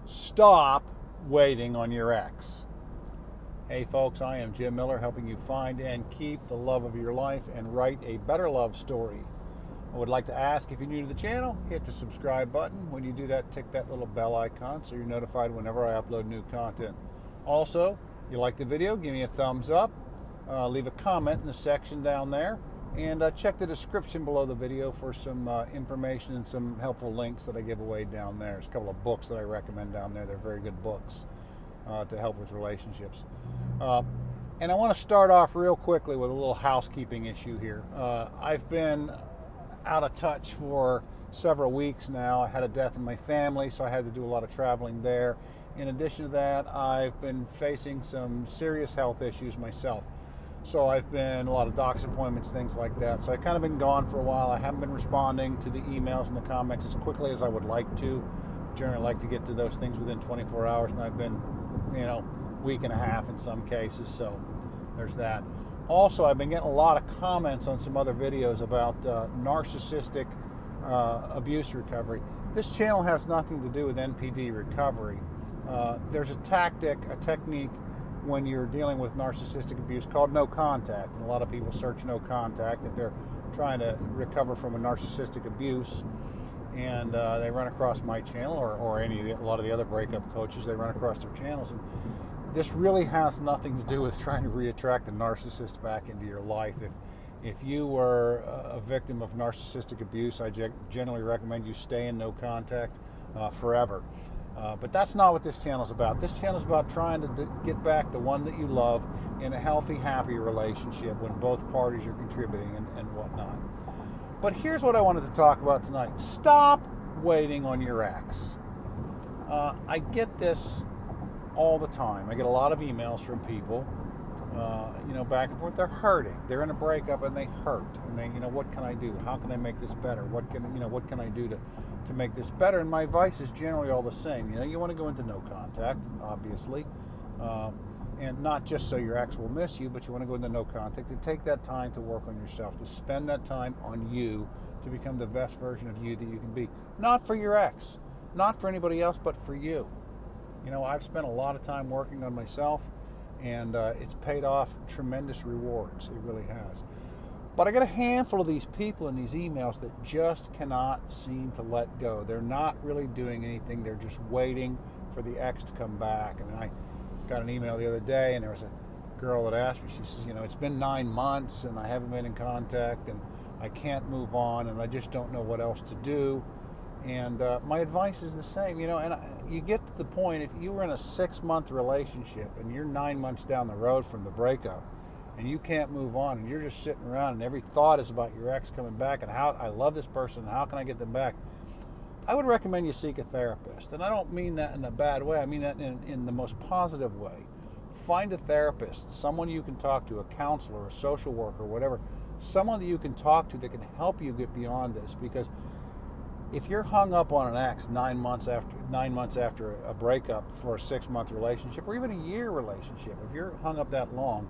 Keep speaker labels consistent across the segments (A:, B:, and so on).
A: Stop waiting on your ex. Hey folks, I am Jim Miller, helping you find and keep the love of your life and write a better love story. I would like to ask, if you're new to the channel, hit the subscribe button. When you do that, tick that little bell icon so you're notified whenever I upload new content. Also, if you like the video, give me a thumbs up, leave a comment in the section down there, and check the description below the video for some information and some helpful links that I give away down there. There's a couple of books that I recommend down there. They're very good books to help with relationships. And I want to start off real quickly with a little housekeeping issue here. I've been out of touch for several weeks now. I had a death in my family, so I had to do a lot of traveling there. In addition to that, I've been facing some serious health issues myself. So I've been a lot of doc's appointments, things like that. So I've kind of been gone for a while. I haven't been responding to the emails and the comments as quickly as I would like to. Generally like to get to those things within 24 hours, and I've been, week and a half in some cases, so there's that. Also, I've been getting a lot of comments on some other videos about narcissistic abuse recovery. This channel has nothing to do with NPD recovery. There's a technique when you're dealing with narcissistic abuse called no contact. And a lot of people search no contact if they're trying to recover from a narcissistic abuse. And they run across my channel or a lot of the other breakup coaches, they run across their channels. And this really has nothing to do with trying to reattract a narcissist back into your life. If you were a victim of narcissistic abuse, I generally recommend you stay in no contact forever. But that's not what this channel is about. This channel is about trying to get back the one that you love in a healthy, happy relationship when both parties are contributing and whatnot. But here's what I wanted to talk about tonight. Stop waiting on your ex. I get this all the time. I get a lot of emails from people, back and forth. They're hurting. They're in a breakup and they hurt. And they, what can I do? How can I make this better? What can I do to make this better? And my advice is generally all the same. You want to go into no contact, obviously. And not just so your ex will miss you, but you want to go into no contact and take that time to work on yourself, to spend that time on you, to become the best version of you that you can be. Not for your ex, not for anybody else, but for you. I've spent a lot of time working on myself, and it's paid off tremendous rewards. It really has. But I got a handful of these people in these emails that just cannot seem to let go. They're not really doing anything. They're just waiting for the ex to come back. And I got an email the other day, and there was a girl that asked me, she says, it's been 9 months, and I haven't been in contact, and I can't move on, and I just don't know what else to do. And my advice is the same, and you get to the point, if you were in a 6-month relationship and you're 9 months down the road from the breakup and you can't move on and you're just sitting around and every thought is about your ex coming back and how I love this person, how can I get them back? I would recommend you seek a therapist. And I don't mean that in a bad way. I mean that in the most positive way. Find a therapist, someone you can talk to, a counselor, a social worker, whatever, someone that you can talk to that can help you get beyond this. Because if you're hung up on an ex 9 months after a breakup for a 6-month relationship or even a year relationship, if you're hung up that long,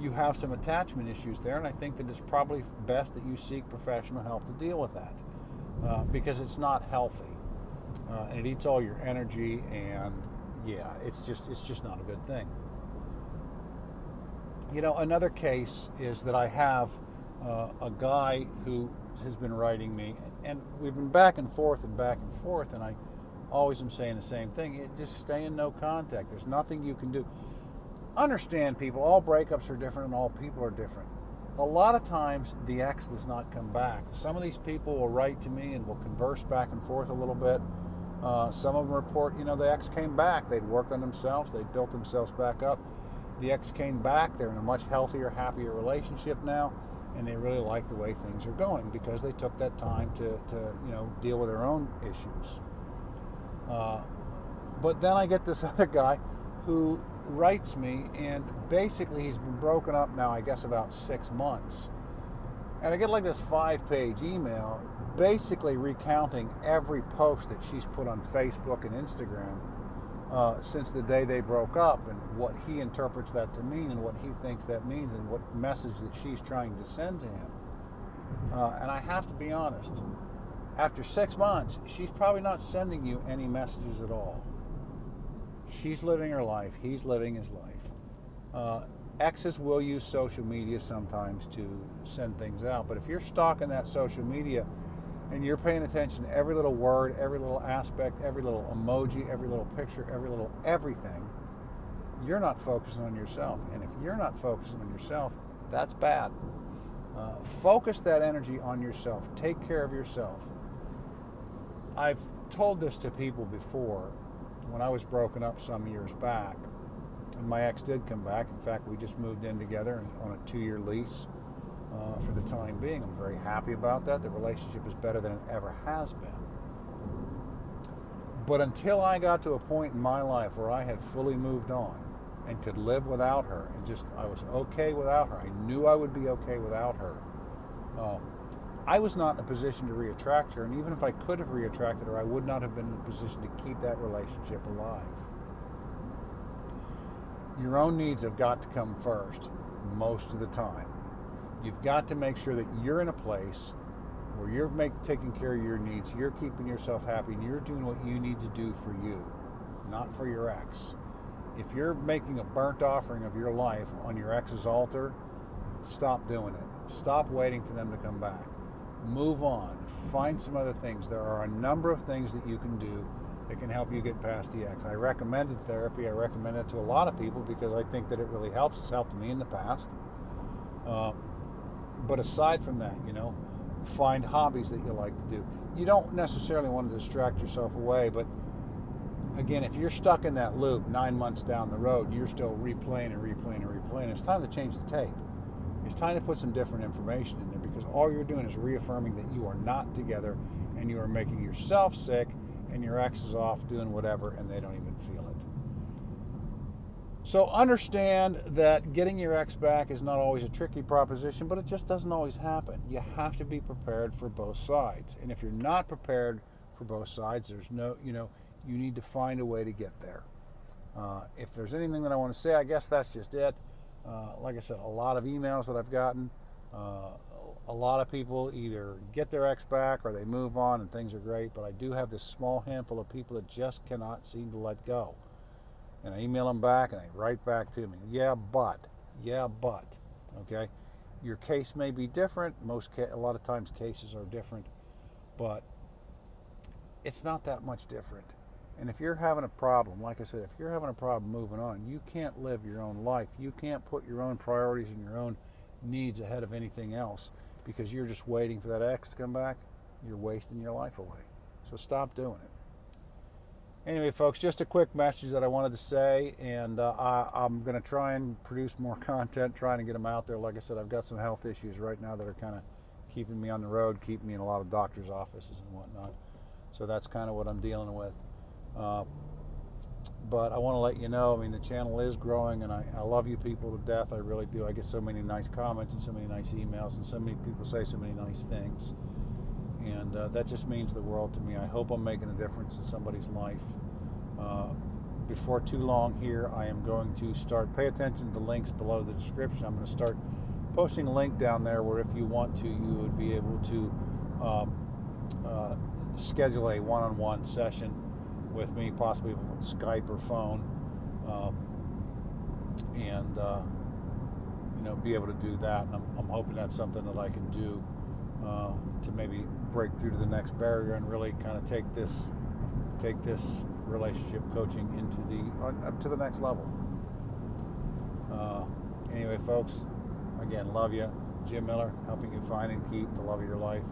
A: you have some attachment issues there, and I think that it's probably best that you seek professional help to deal with that because it's not healthy and it eats all your energy, and it's just not a good thing. Another case is that I have a guy who has been writing me, and we've been back and forth, and I always am saying the same thing. Just stay in no contact. There's nothing you can do. Understand, people, all breakups are different and all people are different. A lot of times the ex does not come back. Some of these people will write to me and we'll converse back and forth a little bit. Some of them report, the ex came back. They'd worked on themselves. They'd built themselves back up. The ex came back. They're in a much healthier, happier relationship now. And they really like the way things are going because they took that time to deal with their own issues. But then I get this other guy who writes me, and basically he's been broken up now, I guess, about 6 months. And I get like this 5-page email basically recounting every post that she's put on Facebook and Instagram since the day they broke up, and what he interprets that to mean, and what he thinks that means, and what message that she's trying to send to him. And I have to be honest, after 6 months, she's probably not sending you any messages at all. She's living her life. He's living his life. Exes will use social media sometimes to send things out, but if you're stalking that social media and you're paying attention to every little word, every little aspect, every little emoji, every little picture, every little everything, you're not focusing on yourself. And if you're not focusing on yourself, that's bad. Focus that energy on yourself. Take care of yourself. I've told this to people before when I was broken up some years back, and my ex did come back. In fact, we just moved in together on a 2-year lease for the time being. I'm very happy about that. The relationship is better than it ever has been. But until I got to a point in my life where I had fully moved on and could live without her, and just I was okay without her, I knew I would be okay without her, I was not in a position to reattract her, and even if I could have reattracted her, I would not have been in a position to keep that relationship alive. Your own needs have got to come first most of the time. You've got to make sure that you're in a place where you're taking care of your needs, you're keeping yourself happy, and you're doing what you need to do for you, not for your ex. If you're making a burnt offering of your life on your ex's altar, stop doing it. Stop waiting for them to come back. Move on. Find some other things. There are a number of things that you can do that can help you get past the ex. I recommended therapy. I recommend it to a lot of people because I think that it really helps. It's helped me in the past. But aside from that, find hobbies that you like to do. You don't necessarily want to distract yourself away, but again, if you're stuck in that loop 9 months down the road, you're still replaying and replaying and replaying. It's time to change the tape. It's time to put some different information in there, because all you're doing is reaffirming that you are not together, and you are making yourself sick, and your ex is off doing whatever, and they don't even feel it. So understand that getting your ex back is not always a tricky proposition, but it just doesn't always happen. You have to be prepared for both sides. And if you're not prepared for both sides, there's you need to find a way to get there. If there's anything that I want to say, I guess that's just it. Like I said, a lot of emails that I've gotten, a lot of people either get their ex back or they move on and things are great, but I do have this small handful of people that just cannot seem to let go. And I email them back and they write back to me, yeah, but, okay? Your case may be different. A lot of times cases are different, but it's not that much different. And if you're having a problem, like I said, if you're having a problem moving on, you can't live your own life. You can't put your own priorities and your own needs ahead of anything else because you're just waiting for that ex to come back. You're wasting your life away. So stop doing it. Anyway, folks, just a quick message that I wanted to say, and I'm going to try and produce more content, trying to get them out there. Like I said, I've got some health issues right now that are kind of keeping me on the road, keeping me in a lot of doctor's offices and whatnot. So that's kind of what I'm dealing with. But I want to let you know, the channel is growing, and I love you people to death. I really do. I get so many nice comments and so many nice emails, and so many people say so many nice things. And that just means the world to me. I hope I'm making a difference in somebody's life. Before too long here, I am going to pay attention to the links below the description. I'm going to start posting a link down there where if you want to, you would be able to schedule a one-on-one session with me, possibly with Skype or phone, and be able to do that. And I'm hoping that's something that I can do to maybe break through to the next barrier and really kind of take this relationship coaching up to the next level. Anyway, folks, again, love you. Jim Miller, helping you find and keep the love of your life.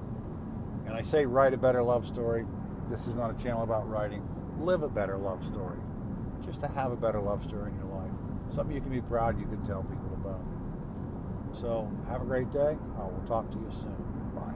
A: And I say write a better love story. This is not a channel about writing. Live a better love story. Just to have a better love story in your life. Something you can be proud you can tell people about. So have a great day. I will talk to you soon. Bye.